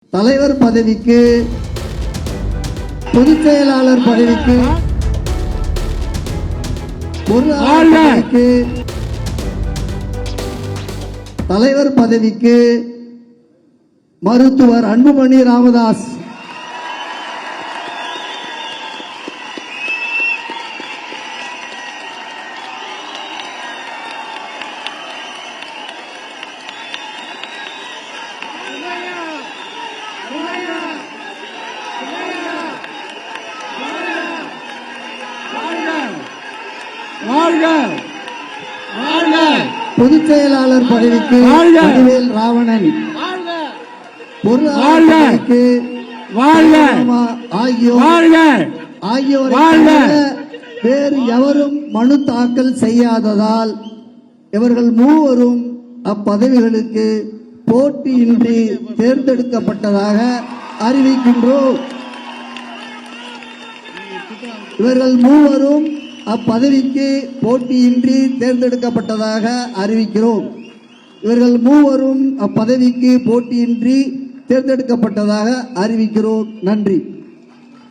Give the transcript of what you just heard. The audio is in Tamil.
தலைவர் பதவிக்கு, பொதுச் செயலாளர் பதவிக்கு, பொருளாளர் பதவிக்கு, தலைவர் பதவிக்கு மருத்துவர் அன்புமணி ராமதாஸ், பொதுச் செயலாளர் பதவிக்கு வடிவேல் ராவணன், பொருளாளருக்கு ஆகியோரை வேறு எவரும் மனு தாக்கல் செய்யாததால் இவர்கள் மூவரும் அப்பதவிகளுக்கு போட்டியின்றி தேர்ந்தெடுக்கப்பட்டதாக அறிவிக்கின்றோம். இவர்கள் மூவரும் அப்பதவிக்கு போட்டியின்றி தேர்ந்தெடுக்கப்பட்டதாக அறிவிக்கிறோம். இவர்கள் மூவரும் அப்பதவிக்கு போட்டியின்றி தேர்ந்தெடுக்கப்பட்டதாக அறிவிக்கிறோம். நன்றி.